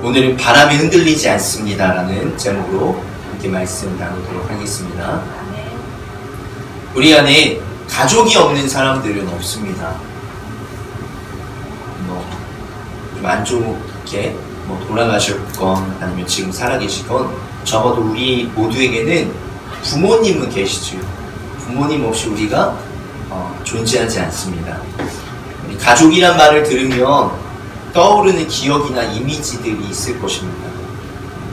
오늘은 바람에 흔들리지 않습니다라는 제목으로 함께 말씀 나누도록 하겠습니다. 우리 안에 가족이 없는 사람들은 없습니다. 좀 안 좋게 돌아가셨건 아니면 지금 살아계시건 적어도 우리 모두에게는 부모님은 계시죠. 부모님 없이 우리가 존재하지 않습니다. 가족이란 말을 들으면 떠오르는 기억이나 이미지들이 있을 것입니다.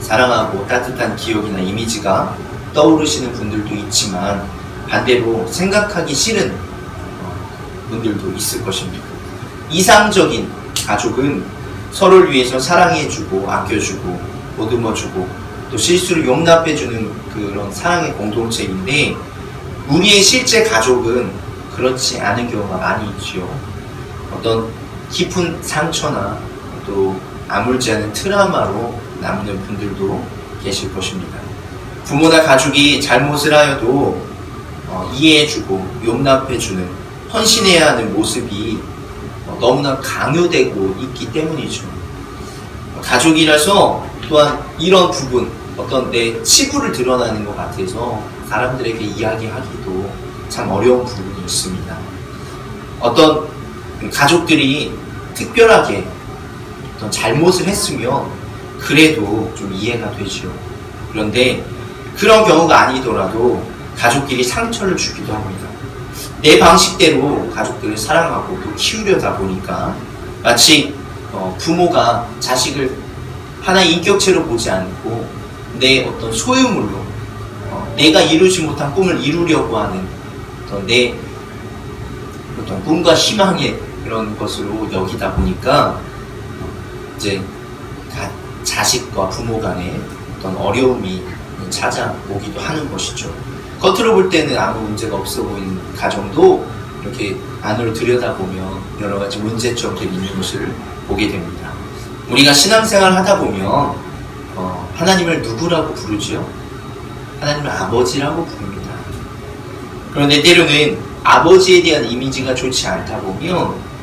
사랑하고 따뜻한 기억이나 이미지가 떠오르시는 분들도 있지만 반대로 생각하기 싫은 분들도 있을 것입니다. 이상적인 가족은 서로를 위해서 사랑해주고 아껴주고 보듬어주고 또 실수를 용납해주는 그런 사랑의 공동체인데 우리의 실제 가족은 그렇지 않은 경우가 많이 있죠. 어떤 깊은 상처나 또 아물지 않은 트라우마로 남는 분들도 계실 것입니다. 부모나 가족이 잘못을 하여도 이해해주고 용납해주는 헌신해야 하는 모습이 너무나 강요되고 있기 때문이죠. 가족이라서 또한 이런 부분, 어떤 내 치부를 드러나는 것 같아서 사람들에게 이야기하기도 참 어려운 부분이 있습니다. 어떤 가족들이 특별하게 어떤 잘못을 했으면 그래도 좀 이해가 되죠. 그런데 그런 경우가 아니더라도 가족끼리 상처를 주기도 합니다. 내 방식대로 가족들을 사랑하고 또 키우려다 보니까 마치 부모가 자식을 하나의 인격체로 보지 않고 내 어떤 소유물로 내가 이루지 못한 꿈을 이루려고 하는 내 어떤 꿈과 희망의 그런 것으로 여기다 보니까 이제 자식과 부모 간에 어떤 어려움이 찾아오기도 하는 것이죠. 겉으로 볼 때는 아무 문제가 없어 보이는 가정도 이렇게 안으로 들여다보면 여러 가지 문제점들이 있는 것을 보게 됩니다. 우리가 신앙생활을 하다 보면 하나님을 누구라고 부르죠? 하나님을 아버지라고 부릅니다. 그런데 때로는 아버지에 대한 이미지가 좋지 않다 보면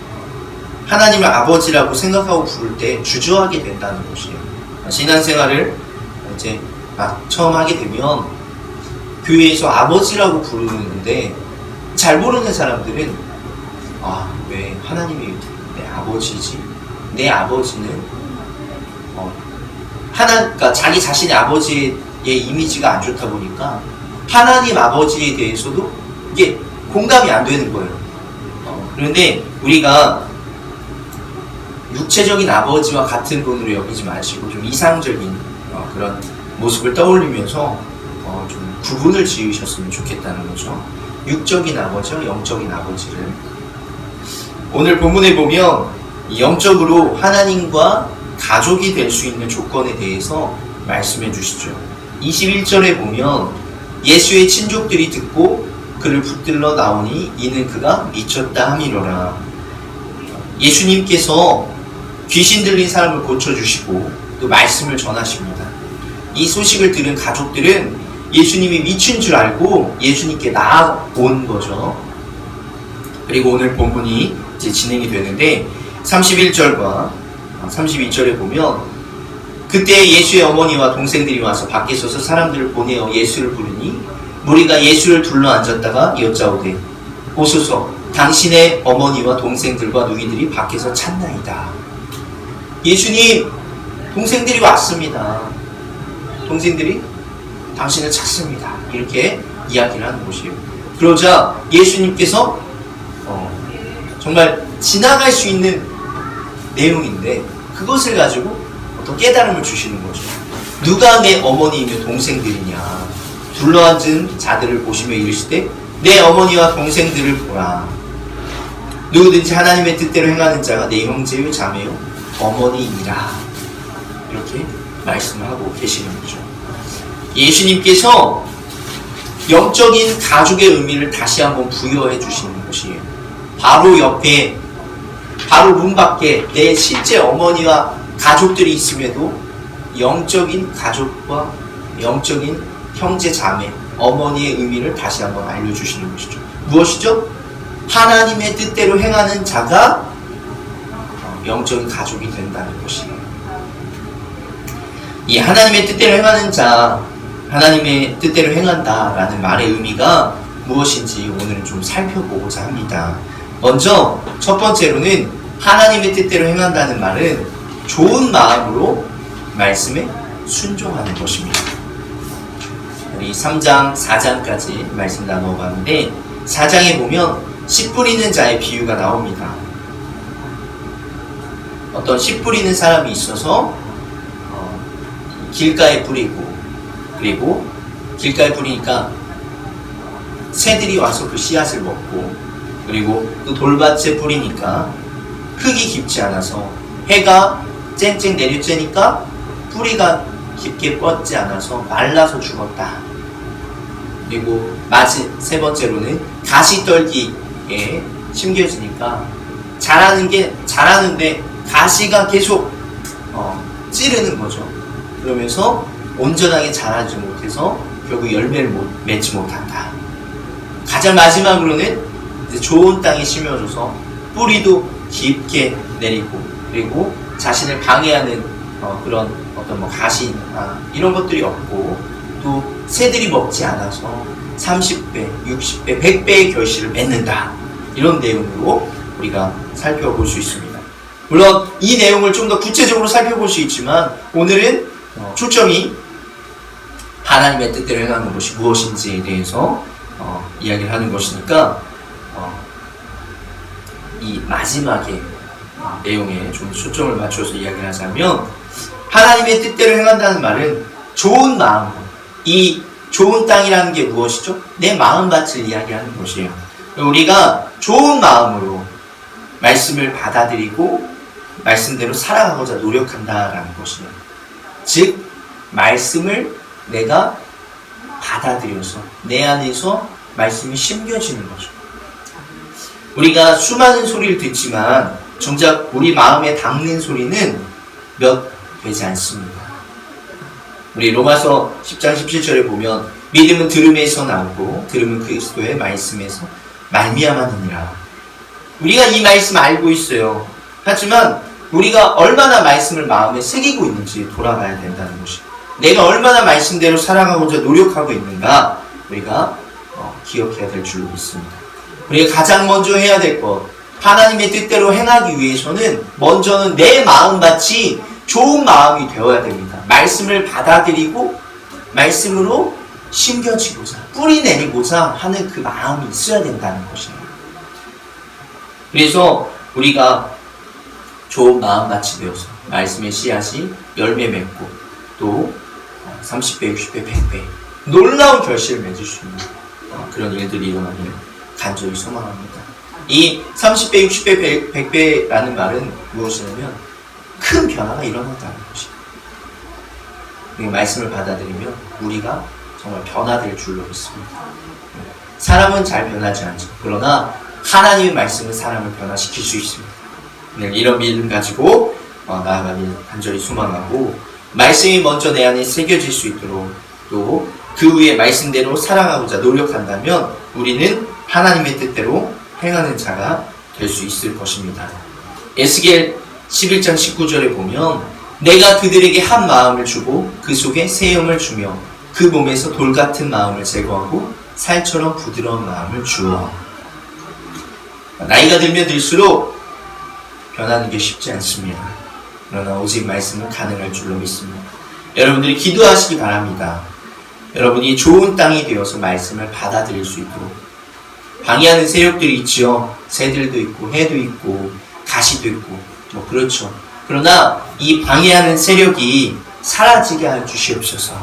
하나님을 아버지라고 생각하고 부를 때 주저하게 된다는 것이에요. 신앙생활을 이제 처음 하게 되면 교회에서 아버지라고 부르는데 잘 모르는 사람들은 왜 하나님이 내 아버지지? 내 아버지는 그러니까 자기 자신의 아버지의 이미지가 안 좋다 보니까 하나님 아버지에 대해서도 이게 공감이 안 되는 거예요. 그런데 우리가 육체적인 아버지와 같은 분으로 여기지 마시고 좀 이상적인 그런 모습을 떠올리면서 좀 구분을 지으셨으면 좋겠다는 거죠. 육적인 아버지와 영적인 아버지를 오늘 본문에 보면 영적으로 하나님과 가족이 될 수 있는 조건에 대해서 말씀해 주시죠. 21절에 보면 예수의 친족들이 듣고 그를 붙들러 나오니 이는 그가 미쳤다 함이로라. 예수님께서 귀신 들린 사람을 고쳐주시고 또 말씀을 전하십니다. 이 소식을 들은 가족들은 예수님이 미친 줄 알고 예수님께 나아온 거죠. 그리고 오늘 본문이 이제 진행이 되는데 31절과 32절에 보면 그때 예수의 어머니와 동생들이 와서 밖에 서서 사람들을 보내어 예수를 부르니 무리가 예수를 둘러 앉았다가 여짜오되 보소서 당신의 어머니와 동생들과 누이들이 밖에서 찾나이다. 예수님 동생들이 왔습니다. 동생들이 당신을 찾습니다. 이렇게 이야기를 하는 것이에요. 그러자 예수님께서 정말 지나갈 수 있는 내용인데 그것을 가지고 어떤 깨달음을 주시는 거죠. 누가 내 어머니이며 동생들이냐. 둘러앉은 자들을 보시며 이르시되 내 어머니와 동생들을 보라. 누구든지 하나님의 뜻대로 행하는 자가 내 형제요 자매요 어머니이라. 이렇게 말씀하고 계시는 거죠. 예수님께서 영적인 가족의 의미를 다시 한번 부여해 주시는 것이에요. 바로 옆에 바로 문 밖에 내 실제 어머니와 가족들이 있음에도 영적인 가족과 영적인 형제 자매 어머니의 의미를 다시 한번 알려주시는 것이죠. 무엇이죠? 하나님의 뜻대로 행하는 자가 영적인 가족이 된다는 것이에요. 이 하나님의 뜻대로 행하는 자, 하나님의 뜻대로 행한다라는 말의 의미가 무엇인지 오늘은 좀 살펴보고자 합니다. 먼저 첫 번째로는 하나님의 뜻대로 행한다는 말은 좋은 마음으로 말씀에 순종하는 것입니다. 우리 3장, 4장까지 말씀 나눠봤는데 4장에 보면 씨 뿌리는 자의 비유가 나옵니다. 어떤 씨 뿌리는 사람이 있어서 길가에 뿌리고, 그리고 길가에 뿌리니까 새들이 와서 그 씨앗을 먹고, 그리고 또 돌밭에 뿌리니까 흙이 깊지 않아서 해가 쨍쨍 내리쬐니까 뿌리가 깊게 뻗지 않아서 말라서 죽었다. 그리고 세 번째로는 가시떨기에 심겨지니까 자라는데 가시가 계속 찌르는 거죠. 그러면서 온전하게 자라지 못해서 결국 열매를 맺지 못한다. 가장 마지막으로는 좋은 땅에 심어져서 뿌리도 깊게 내리고, 그리고 자신을 방해하는 그런 어떤 가시나 이런 것들이 없고, 또 새들이 먹지 않아서 30배, 60배, 100배의 결실을 맺는다. 이런 내용으로 우리가 살펴볼 수 있습니다. 물론 이 내용을 좀 더 구체적으로 살펴볼 수 있지만 오늘은 초점이 하나님의 뜻대로 행하는 것이 무엇인지에 대해서 이야기를 하는 것이니까 이 마지막에 내용에 좀 초점을 맞춰서 이야기를 하자면, 하나님의 뜻대로 행한다는 말은 좋은 마음으로, 이 좋은 땅이라는 게 무엇이죠? 내 마음밭을 이야기하는 것이에요. 우리가 좋은 마음으로 말씀을 받아들이고 말씀대로 살아가고자 노력한다라는 것이에요. 즉 말씀을 내가 받아들여서 내 안에서 말씀이 심겨지는 거죠. 우리가 수많은 소리를 듣지만 정작 우리 마음에 닿는 소리는 몇 되지 않습니다. 우리 로마서 10장 17절에 보면 믿음은 들음에서 나오고 들음은 그리스도의 말씀에서 말미암았느니라. 우리가 이 말씀 알고 있어요. 하지만 우리가 얼마나 말씀을 마음에 새기고 있는지 돌아봐야 된다는 것이에요. 내가 얼마나 말씀대로 살아가고자 노력하고 있는가 우리가 기억해야 될 줄로 믿습니다. 우리가 가장 먼저 해야 될 것, 하나님의 뜻대로 행하기 위해서는 먼저는 내 마음밭이 좋은 마음이 되어야 됩니다. 말씀을 받아들이고 말씀으로 심겨지고자, 뿌리 내리고자 하는 그 마음이 있어야 된다는 것이에요. 그래서 우리가 좋은 마음밭이 되어서 말씀의 씨앗이 열매 맺고 또 30배, 60배, 100배 놀라운 결실을 맺을 수 있는 그런 일들이 일어나기를 간절히 소망합니다. 이 30배, 60배, 100배라는 말은 무엇이냐면 큰 변화가 일어난다는 것이에요. 말씀을 받아들이면 우리가 정말 변화될 줄로 믿습니다. 사람은 잘 변하지 않죠. 그러나 하나님의 말씀은 사람을 변화시킬 수 있습니다. 이런 믿음 가지고 나아가길 간절히 소망하고, 말씀이 먼저 내 안에 새겨질 수 있도록 또 그 후에 말씀대로 살아가고자 노력한다면 우리는 하나님의 뜻대로 행하는 자가 될 수 있을 것입니다. 에스겔 11장 19절에 보면 내가 그들에게 한 마음을 주고 그 속에 새 영을 주며 그 몸에서 돌 같은 마음을 제거하고 살처럼 부드러운 마음을 주어. 나이가 들면 들수록 변하는 게 쉽지 않습니다. 그러나 오직 말씀은 가능할 줄로 믿습니다. 여러분들이 기도하시기 바랍니다. 여러분이 좋은 땅이 되어서 말씀을 받아들일 수 있도록. 방해하는 세력들이 있지요. 새들도 있고 해도 있고 가시도 있고 그렇죠. 그러나 이 방해하는 세력이 사라지게 해 주시옵소서.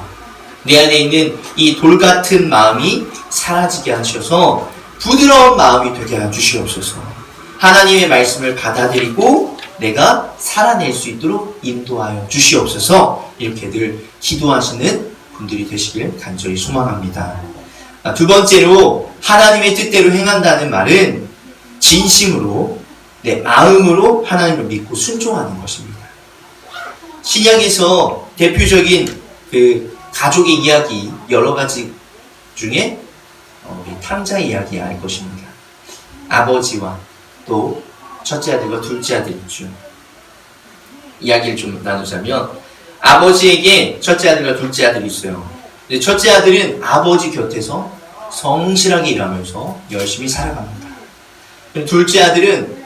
내 안에 있는 이 돌 같은 마음이 사라지게 하셔서 부드러운 마음이 되게 해 주시옵소서. 하나님의 말씀을 받아들이고 내가 살아낼 수 있도록 인도하여 주시옵소서. 이렇게 늘 기도하시는 분들이 되시길 간절히 소망합니다. 두 번째로 하나님의 뜻대로 행한다는 말은 진심으로 내 마음으로 하나님을 믿고 순종하는 것입니다. 신약에서 대표적인 그 가족의 이야기 여러 가지 중에 우리 탕자의 이야기 알 것입니다. 아버지와 또 첫째 아들과 둘째 아들 있죠. 이야기를 좀 나누자면 아버지에게 첫째 아들과 둘째 아들이 있어요. 근데 첫째 아들은 아버지 곁에서 성실하게 일하면서 열심히 살아갑니다. 그럼 둘째 아들은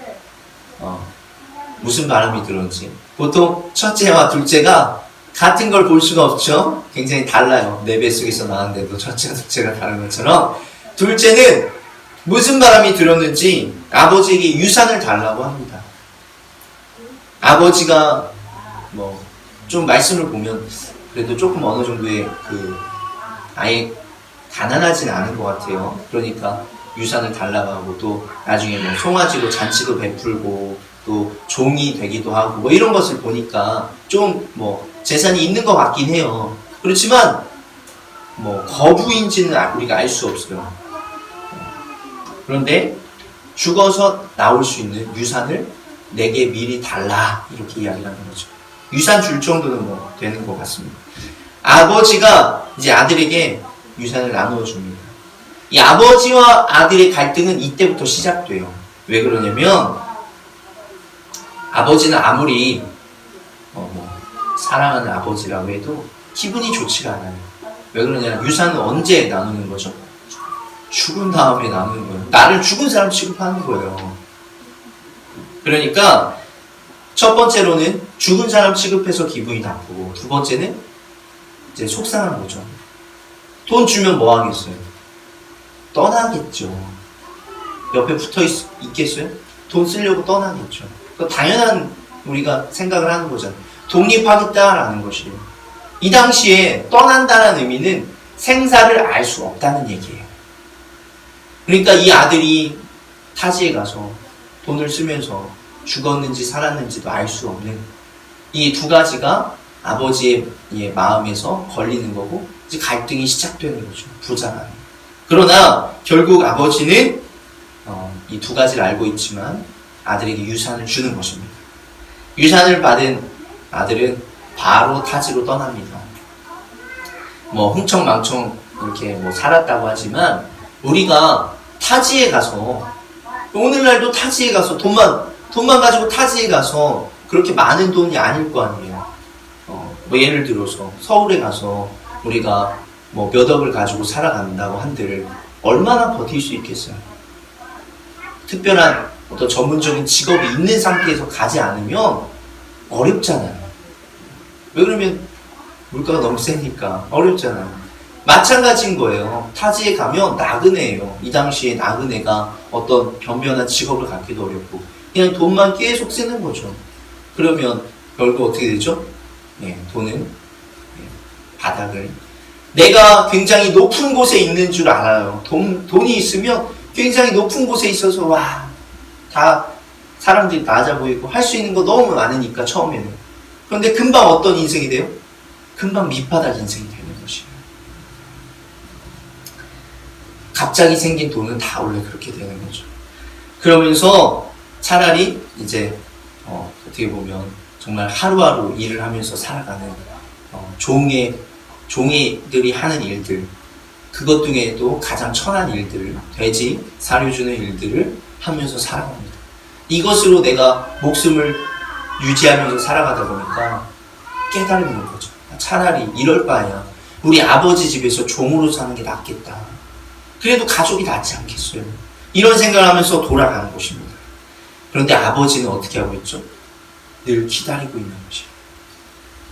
무슨 바람이 들었는지, 보통 첫째와 둘째가 같은 걸 볼 수가 없죠. 굉장히 달라요. 내 뱃속에서 나왔는데도 첫째와 둘째가 다른 것처럼 둘째는 무슨 바람이 들었는지 아버지에게 유산을 달라고 합니다. 아버지가 좀 말씀을 보면 그래도 조금 어느 정도의 아예 가난하진 않은 것 같아요. 그러니까 유산을 달라고 하고, 또 나중에 송아지로 잔치도 베풀고 또 종이 되기도 하고 이런 것을 보니까 좀 재산이 있는 것 같긴 해요. 그렇지만 거부인지는 우리가 알 수 없어요. 그런데 죽어서 나올 수 있는 유산을 내게 미리 달라, 이렇게 이야기를 하는 거죠. 유산 줄 정도는 되는 것 같습니다. 아버지가 이제 아들에게 유산을 나누어 줍니다. 이 아버지와 아들의 갈등은 이때부터 시작돼요. 왜 그러냐면 아버지는 아무리 사랑하는 아버지라고 해도 기분이 좋지가 않아요. 왜 그러냐면 유산은 언제 나누는 거죠? 죽은 다음에 나누는 거예요. 나를 죽은 사람 취급하는 거예요. 그러니까 첫 번째로는 죽은 사람 취급해서 기분이 나쁘고, 두 번째는 이제 속상한 거죠. 돈 주면 뭐 하겠어요? 떠나겠죠. 옆에 붙어 있겠어요? 돈 쓰려고 떠나겠죠. 당연한 우리가 생각을 하는 거잖아요. 독립하겠다라는 것이에요. 이 당시에 떠난다는 의미는 생사를 알 수 없다는 얘기예요. 그러니까 이 아들이 타지에 가서 돈을 쓰면서 죽었는지 살았는지도 알 수 없는 이 두 가지가 아버지의 마음에서 걸리는 거고, 이제 갈등이 시작되는 거죠. 부자간에. 그러나 결국 아버지는 이 두 가지를 알고 있지만 아들에게 유산을 주는 것입니다. 유산을 받은 아들은 바로 타지로 떠납니다. 흥청망청 이렇게 살았다고 하지만, 우리가 타지에 가서, 오늘날도 타지에 가서 돈만 가지고 타지에 가서 그렇게 많은 돈이 아닐 거 아니에요. 예를 들어서 서울에 가서 우리가 몇 억을 가지고 살아간다고 한들 얼마나 버틸 수 있겠어요? 특별한 어떤 전문적인 직업이 있는 상태에서 가지 않으면 어렵잖아요. 왜 그러면 물가가 너무 세니까 어렵잖아요. 마찬가지인 거예요. 타지에 가면 나그네예요. 이 당시에 나그네가 어떤 변변한 직업을 갖기도 어렵고 그냥 돈만 계속 쓰는 거죠. 그러면 결국 어떻게 되죠? 돈은 바닥을, 내가 굉장히 높은 곳에 있는 줄 알아요. 돈이 있으면 굉장히 높은 곳에 있어서 다 사람들이 낮아 보이고 할 수 있는 거 너무 많으니까 처음에는. 그런데 금방 어떤 인생이 돼요? 금방 밑바닥 인생이 되는 것이에요. 갑자기 생긴 돈은 다 원래 그렇게 되는 거죠. 그러면서 차라리 이제 어떻게 보면 정말 하루하루 일을 하면서 살아가는 종이들이 하는 일들, 그것 중에도 가장 천한 일들, 돼지 사료 주는 일들을 하면서 살아갑니다. 이것으로 내가 목숨을 유지하면서 살아가다 보니까 깨달는 거죠. 차라리 이럴 바에야 우리 아버지 집에서 종으로 사는 게 낫겠다. 그래도 가족이 낫지 않겠어요? 이런 생각을 하면서 돌아가는 것입니다. 그런데 아버지는 어떻게 하고 있죠? 늘 기다리고 있는 것이에요.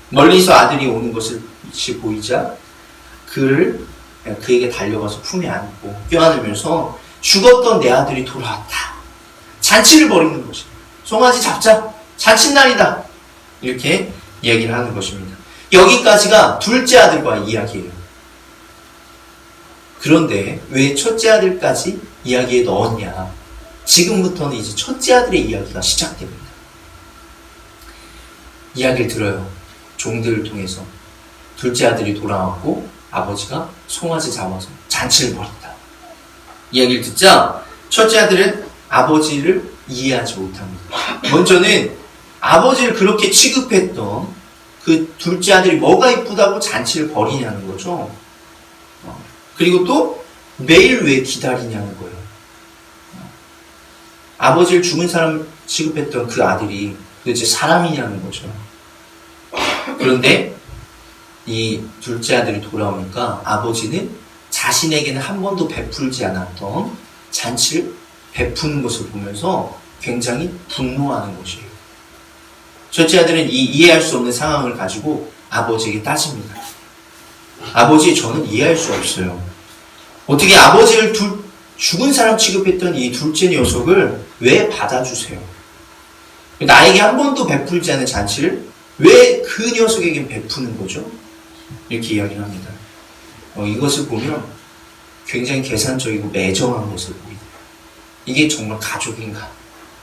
멀리서 아들이 오는 것을 보이자 그에게 달려가서 품에 안고 껴안으면서 죽었던 내 아들이 돌아왔다. 잔치를 벌이는 것이에요. 송아지 잡자. 잔칫날이다. 이렇게 이야기를 하는 것입니다. 여기까지가 둘째 아들과의 이야기예요. 그런데 왜 첫째 아들까지 이야기에 넣었냐? 지금부터는 이제 첫째 아들의 이야기가 시작됩니다. 이야기를 들어요. 종들을 통해서. 둘째 아들이 돌아왔고 아버지가 송아지 잡아서 잔치를 벌였다. 이야기를 듣자 첫째 아들은 아버지를 이해하지 못합니다. 먼저는 아버지를 그렇게 취급했던 그 둘째 아들이 뭐가 이쁘다고 잔치를 벌이냐는 거죠. 그리고 또 매일 왜 기다리냐는 거예요. 아버지를 죽은 사람 취급했던 그 아들이 도대체 사람이냐는 거죠. 그런데 이 둘째 아들이 돌아오니까 아버지는 자신에게는 한 번도 베풀지 않았던 잔치를 베푸는 것을 보면서 굉장히 분노하는 것이에요. 첫째 아들은 이 이해할 수 없는 상황을 가지고 아버지에게 따집니다. 아버지, 저는 이해할 수 없어요. 어떻게 아버지를 죽은 사람 취급했던 이 둘째 녀석을 왜 받아주세요? 나에게 한 번도 베풀지 않은 잔치를 왜 그 녀석에게 베푸는 거죠? 이렇게 이야기를 합니다. 이것을 보면 굉장히 계산적이고 매정한 모습을 보입니다. 이게 정말 가족인가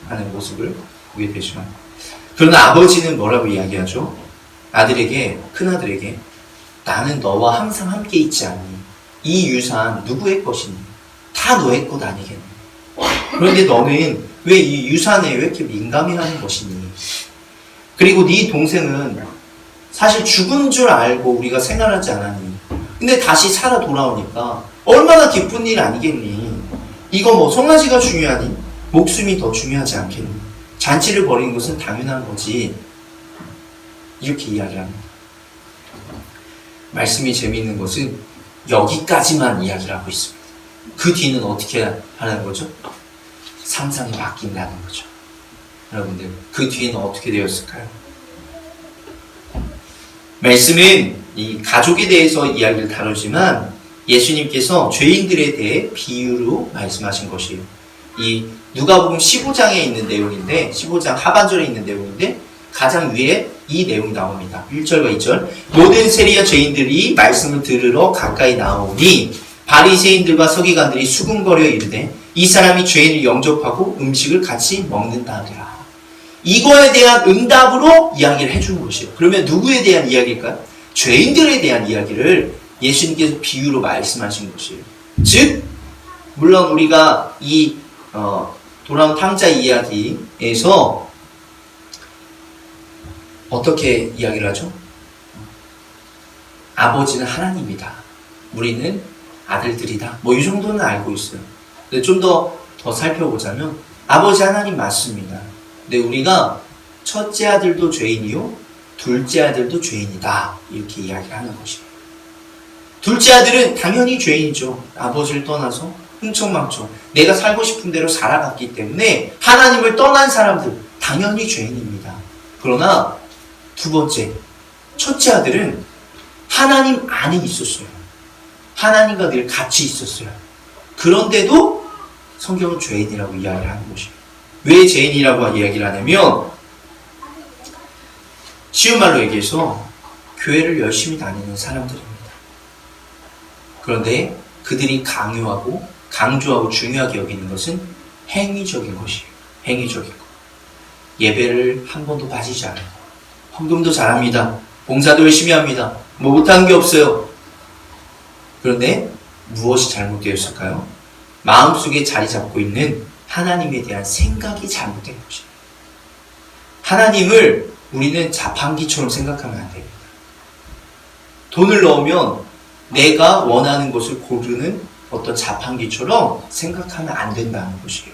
하는 모습을 보게 되죠. 그러나 아버지는 뭐라고 이야기하죠? 큰아들에게 나는 너와 항상 함께 있지 않니? 이 유산 누구의 것이니? 다 너의 것 아니겠니? 그런데 너는 왜 이 유산에 왜 이렇게 민감해하는 것이니? 그리고 네 동생은 사실 죽은 줄 알고 우리가 생활하지 않았니? 근데 다시 살아 돌아오니까 얼마나 기쁜 일 아니겠니? 이거 뭐 송아지가 중요하니? 목숨이 더 중요하지 않겠니? 잔치를 벌이는 것은 당연한 거지. 이렇게 이야기합니다. 말씀이 재미있는 것은 여기까지만 이야기를 하고 있습니다. 그 뒤는 어떻게 하는 거죠? 상상이 바뀐다는 거죠. 여러분들, 그 뒤에는 어떻게 되었을까요? 말씀은 이 가족에 대해서 이야기를 다루지만 예수님께서 죄인들에 대해 비유로 말씀하신 것이에요. 이 누가복음 15장에 있는 내용인데, 15장 하반절에 있는 내용인데 가장 위에 이 내용이 나옵니다. 1절과 2절. 모든 세리와 죄인들이 말씀을 들으러 가까이 나오니 바리새인들과 서기관들이 수군거려 이르되 이 사람이 죄인을 영접하고 음식을 같이 먹는다 하더라. 이거에 대한 응답으로 이야기를 해주는 것이에요. 그러면 누구에 대한 이야기일까요? 죄인들에 대한 이야기를 예수님께서 비유로 말씀하신 것이에요. 즉, 물론 우리가 이 돌아온 탕자 이야기에서 어떻게 이야기를 하죠? 아버지는 하나님이다. 우리는 아들들이다. 뭐 이 정도는 알고 있어요. 근데 좀 더 살펴보자면 아버지 하나님 맞습니다. 근데 우리가 첫째 아들도 죄인이요 둘째 아들도 죄인이다. 이렇게 이야기를 하는 것이에요. 둘째 아들은 당연히 죄인이죠. 아버지를 떠나서 흥청망청 내가 살고 싶은 대로 살아갔기 때문에 하나님을 떠난 사람들 당연히 죄인입니다. 그러나 두 번째, 첫째 아들은 하나님 안에 있었어요. 하나님과 늘 같이 있었어요. 그런데도 성경은 죄인이라고 이야기를 하는 것이에요. 왜 죄인이라고 이야기를 하냐면 쉬운 말로 얘기해서 교회를 열심히 다니는 사람들입니다. 그런데 그들이 강조하고 중요하게 여기는 것은 행위적인 것이에요. 행위적인 것. 예배를 한 번도 빠지지 않아요. 헌금도 잘합니다. 봉사도 열심히 합니다. 뭐 못하는 게 없어요. 그런데 무엇이 잘못되었을까요? 마음속에 자리 잡고 있는 하나님에 대한 생각이 잘못된 것입니다. 하나님을 우리는 자판기처럼 생각하면 안 됩니다. 돈을 넣으면 내가 원하는 것을 고르는 어떤 자판기처럼 생각하면 안 된다는 것이에요.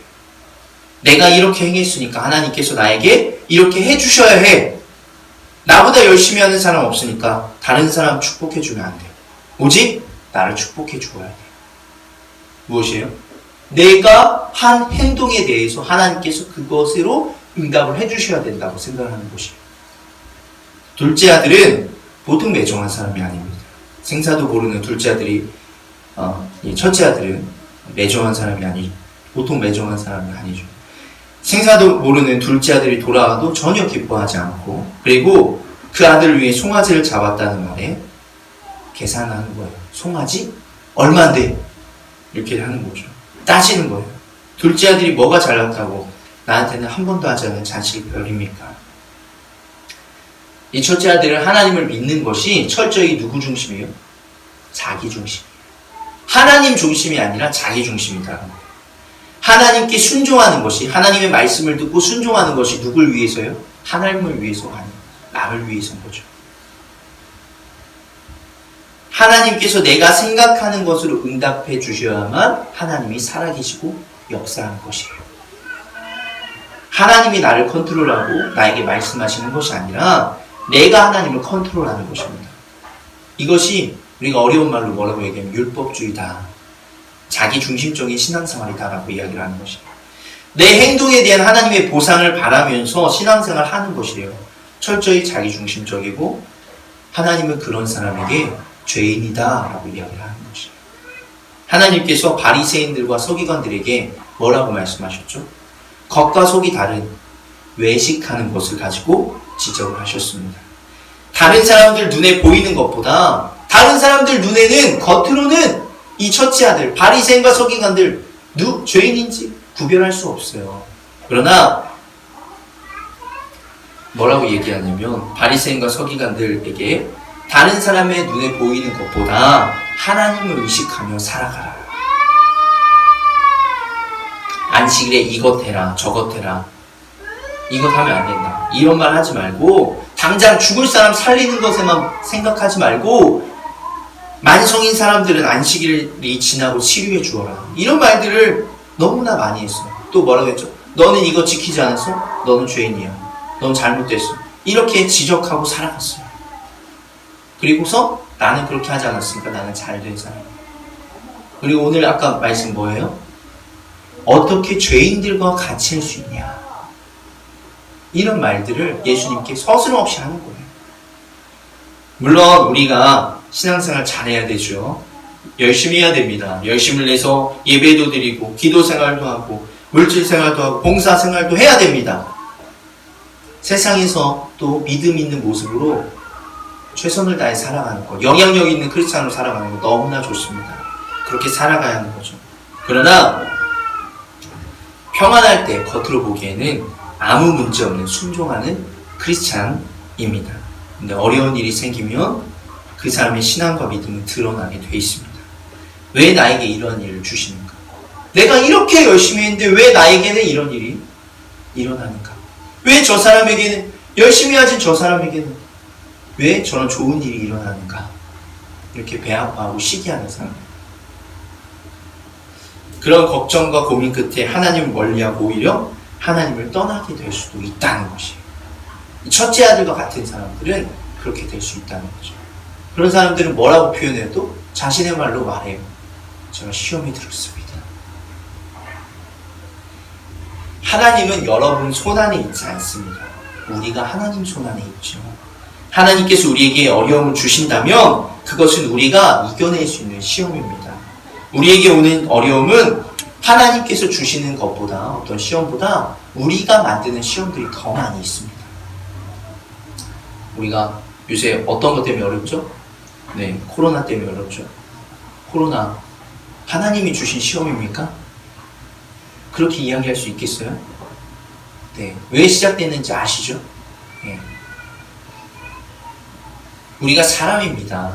내가 이렇게 행했으니까 하나님께서 나에게 이렇게 해주셔야 해. 나보다 열심히 하는 사람 없으니까 다른 사람 축복해주면 안 돼. 오직 나를 축복해 주어야 돼. 무엇이에요? 내가 한 행동에 대해서 하나님께서 그것으로 응답을 해주셔야 된다고 생각하는 것이에요. 둘째 아들은 보통 매정한 사람이 아닙니다. 생사도 모르는 둘째 아들이 이 첫째 아들은 매정한 사람이 보통 매정한 사람이 아니죠. 생사도 모르는 둘째 아들이 돌아와도 전혀 기뻐하지 않고, 그리고 그 아들을 위해 송아지를 잡았다는 말에 계산하는 거예요. 송아지? 얼마인데? 이렇게 하는 거죠. 따지는 거예요. 둘째 아들이 뭐가 잘났다고 나한테는 한 번도 하지 않은 잔치를 별입니까? 이 첫째 아들은 하나님을 믿는 것이 철저히 누구 중심이에요? 자기 중심이에요. 하나님 중심이 아니라 자기 중심이다. 하나님께 순종하는 것이, 하나님의 말씀을 듣고 순종하는 것이 누굴 위해서요? 하나님을 위해서가 아니에요. 나를 위해서인 거죠. 하나님께서 내가 생각하는 것으로 응답해 주셔야만 하나님이 살아계시고 역사하는 것이에요. 하나님이 나를 컨트롤하고 나에게 말씀하시는 것이 아니라 내가 하나님을 컨트롤하는 것입니다. 이것이 우리가 어려운 말로 뭐라고 얘기하면 율법주의다, 자기 중심적인 신앙생활이다라고 이야기를 하는 것이에요. 내 행동에 대한 하나님의 보상을 바라면서 신앙생활을 하는 것이래요. 철저히 자기 중심적이고 하나님은 그런 사람에게 죄인이다라고 이야기를 하는 것이에요. 하나님께서 바리새인들과 서기관들에게 뭐라고 말씀하셨죠? 겉과 속이 다른 외식하는 것을 가지고 지적을 하셨습니다. 다른 사람들 눈에 보이는 것보다 다른 사람들 눈에는 겉으로는 이 첫째 아들 바리새인과 서기관들 죄인인지 구별할 수 없어요. 그러나 뭐라고 얘기하냐면 바리새인과 서기관들에게 다른 사람의 눈에 보이는 것보다 하나님을 의식하며 살아가라. 안식일에 이것 해라 저것 해라, 이것 하면 안 된다, 이런 말 하지 말고 당장 죽을 사람 살리는 것에만 생각하지 말고 만성인 사람들은 안식일이 지나고 치료해 주어라, 이런 말들을 너무나 많이 했어요. 또 뭐라고 했죠? 너는 이거 지키지 않았어? 너는 죄인이야, 넌 잘못됐어, 이렇게 지적하고 살아갔어요. 그리고서 나는 그렇게 하지 않았으니까 나는 잘된 사람이야. 그리고 오늘 아까 말씀 뭐예요? 어떻게 죄인들과 같이 할 수 있냐, 이런 말들을 예수님께 서슴없이 하는 거예요. 물론 우리가 신앙생활 잘해야 되죠. 열심히 해야 됩니다. 열심을 내서 예배도 드리고 기도 생활도 하고 물질 생활도 하고 봉사 생활도 해야 됩니다. 세상에서 또 믿음 있는 모습으로 최선을 다해 살아가는 것, 영향력 있는 크리스찬으로 살아가는 것 너무나 좋습니다. 그렇게 살아가야 하는 거죠. 그러나 평안할 때 겉으로 보기에는 아무 문제 없는 순종하는 크리스찬입니다. 근데 어려운 일이 생기면 그 사람의 신앙과 믿음은 드러나게 돼 있습니다. 왜 나에게 이런 일을 주시는가? 내가 이렇게 열심히 했는데 왜 나에게는 이런 일이 일어나는가? 왜 저 사람에게는 열심히 하진 저 사람에게는 왜 저런 좋은 일이 일어나는가? 이렇게 배 아파하고 시기하는 사람, 그런 걱정과 고민 끝에 하나님을 멀리하고 오히려 하나님을 떠나게 될 수도 있다는 것이에요. 첫째 아들과 같은 사람들은 그렇게 될 수 있다는 거죠. 그런 사람들은 뭐라고 표현해도 자신의 말로 말해요. 제가 시험에 들었습니다. 하나님은 여러분 손안에 있지 않습니다. 우리가 하나님 손안에 있죠. 하나님께서 우리에게 어려움을 주신다면 그것은 우리가 이겨낼 수 있는 시험입니다. 우리에게 오는 어려움은 하나님께서 주시는 것보다, 어떤 시험보다 우리가 만드는 시험들이 더 많이 있습니다. 우리가 요새 어떤 것 때문에 어렵죠? 네, 코로나 때문에 어렵죠. 코로나 하나님이 주신 시험입니까? 그렇게 이야기할 수 있겠어요? 네, 왜 시작됐는지 아시죠? 네. 우리가 사람입니다.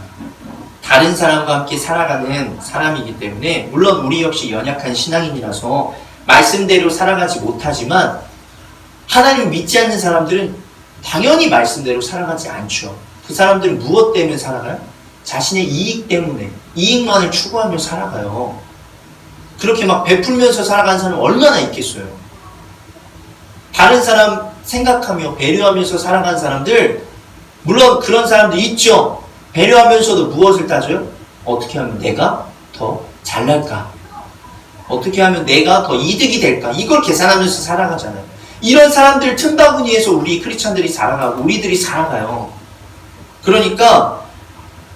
다른 사람과 함께 살아가는 사람이기 때문에 물론 우리 역시 연약한 신앙인이라서 말씀대로 살아가지 못하지만 하나님 믿지 않는 사람들은 당연히 말씀대로 살아가지 않죠. 그 사람들은 무엇 때문에 살아가요? 자신의 이익 때문에, 이익만을 추구하며 살아가요. 그렇게 막 베풀면서 살아가는 사람은 얼마나 있겠어요. 다른 사람 생각하며 배려하면서 살아가는 사람들, 물론 그런 사람도 있죠. 배려하면서도 무엇을 따져요? 어떻게 하면 내가 더 잘날까? 어떻게 하면 내가 더 이득이 될까? 이걸 계산하면서 살아가잖아요. 이런 사람들 틈바구니에서 우리 크리스찬들이 살아가고 우리들이 살아가요. 그러니까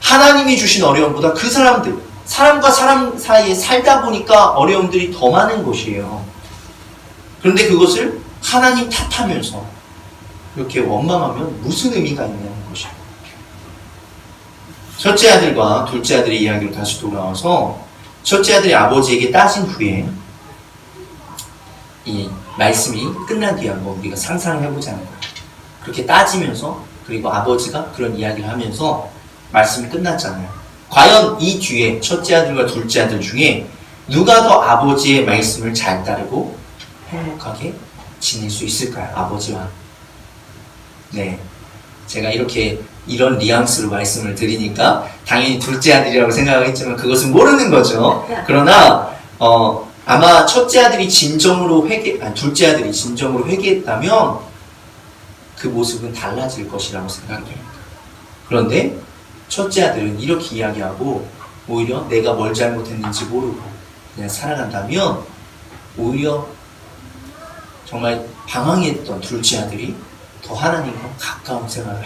하나님이 주신 어려움보다 그 사람들, 사람과 사람 사이에 살다 보니까 어려움들이 더 많은 것이에요. 그런데 그것을 하나님 탓하면서 이렇게 원망하면 무슨 의미가 있냐는 것이에요. 첫째 아들과 둘째 아들의 이야기로 다시 돌아와서 첫째 아들이 아버지에게 따진 후에 이 말씀이 끝난 뒤에 한번 우리가 상상을 해보자는 거예요. 그렇게 따지면서, 그리고 아버지가 그런 이야기를 하면서 말씀이 끝났잖아요. 과연 이 뒤에 첫째 아들과 둘째 아들 중에 누가 더 아버지의 말씀을 잘 따르고 행복하게 지낼 수 있을까요? 아버지와. 네, 제가 이런 뉘앙스로 말씀을 드리니까 당연히 둘째 아들이라고 생각하겠지만 그것은 모르는 거죠. 그러나 아마 둘째 아들이 진정으로 회개했다면 그 모습은 달라질 것이라고 생각됩니다. 그런데 첫째 아들은 이렇게 이야기하고 오히려 내가 뭘 잘못했는지 모르고 그냥 살아간다면 오히려 정말 방황했던 둘째 아들이 더 하나님과 가까운 생활을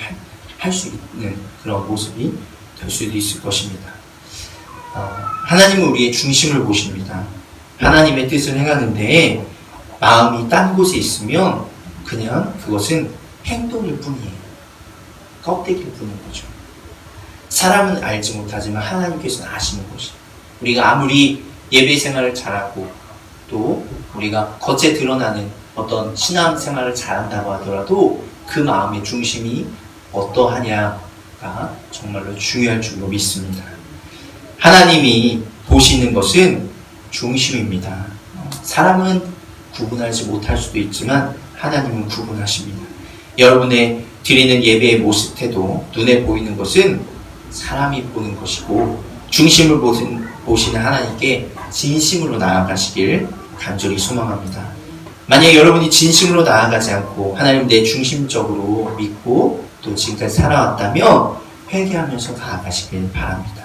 할 수 있는 그런 모습이 될 수도 있을 것입니다. 하나님은 우리의 중심을 보십니다. 하나님의 뜻을 행하는데 마음이 딴 곳에 있으면 그냥 그것은 행동일 뿐이에요. 껍데기일 뿐인 거죠. 사람은 알지 못하지만 하나님께서는 아시는 것이. 우리가 아무리 예배 생활을 잘하고 또 우리가 겉에 드러나는 어떤 신앙 생활을 잘한다고 하더라도 그 마음의 중심이 어떠하냐가 정말로 중요할 줄로 믿습니다. 하나님이 보시는 것은 중심입니다. 사람은 구분하지 못할 수도 있지만 하나님은 구분하십니다. 여러분의 드리는 예배의 모습 태도, 눈에 보이는 것은 사람이 보는 것이고 중심을 보시는 하나님께 진심으로 나아가시길 간절히 소망합니다. 만약 여러분이 진심으로 나아가지 않고 하나님 내 중심적으로 믿고 또 지금까지 살아왔다면 회개하면서 나아가시길 바랍니다.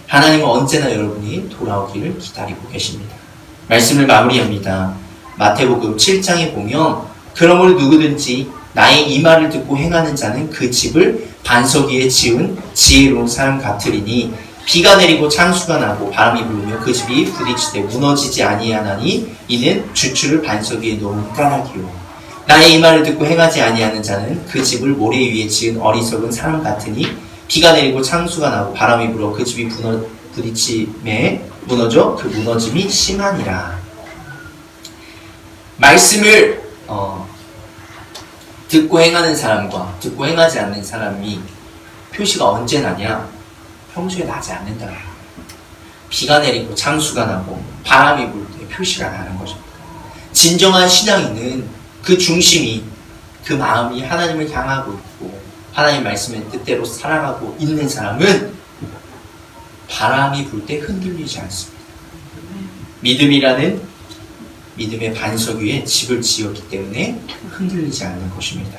하나님은 언제나 여러분이 돌아오기를 기다리고 계십니다. 말씀을 마무리합니다. 마태복음 7장에 보면 그러므로 누구든지 나의 이 말을 듣고 행하는 자는 그 집을 반석 위에 지은 지혜로운 사람 같으리니 비가 내리고 창수가 나고 바람이 불으며 그 집이 부딪히되 무너지지 아니하나니 이는 주추를 반석 위에 놓은 까닭이요. 나의 이 말을 듣고 행하지 아니하는 자는 그 집을 모래 위에 지은 어리석은 사람 같으니 비가 내리고 창수가 나고 바람이 불어 그 집이 부딪힘에 무너져 그 무너짐이 심하니라. 말씀을 듣고 행하는 사람과 듣고 행하지 않는 사람이 표시가 언제 나냐? 평소에 나지 않는다. 비가 내리고 창수가 나고 바람이 불 때 표시가 나는 거죠. 진정한 신앙인은 그 중심이, 그 마음이 하나님을 향하고 있고 하나님 말씀의 뜻대로 살아가고 있는 사람은 바람이 불 때 흔들리지 않습니다. 믿음이라는 믿음의 반석 위에 집을 지었기 때문에 흔들리지 않는 것입니다.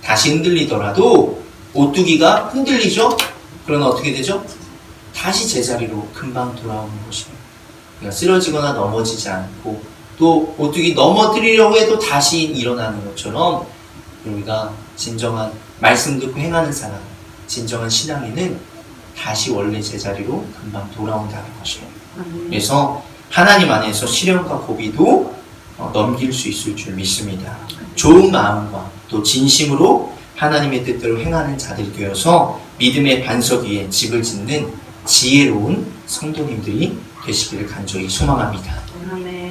다시 흔들리더라도 오뚜기가 흔들리죠? 그러면 어떻게 되죠? 다시 제자리로 금방 돌아오는 것입니다. 그러니까 쓰러지거나 넘어지지 않고 또 오뚜기 넘어뜨리려고 해도 다시 일어나는 것처럼 우리가 진정한 말씀 듣고 행하는 사람, 진정한 신앙인은 다시 원래 제자리로 금방 돌아온다는 것이에요. 그래서 하나님 안에서 시련과 고비도 넘길 수 있을 줄 믿습니다. 좋은 마음과 또 진심으로 하나님의 뜻대로 행하는 자들이 되어서 믿음의 반석 위에 집을 짓는 지혜로운 성도님들이 되시기를 간절히 소망합니다. 아멘.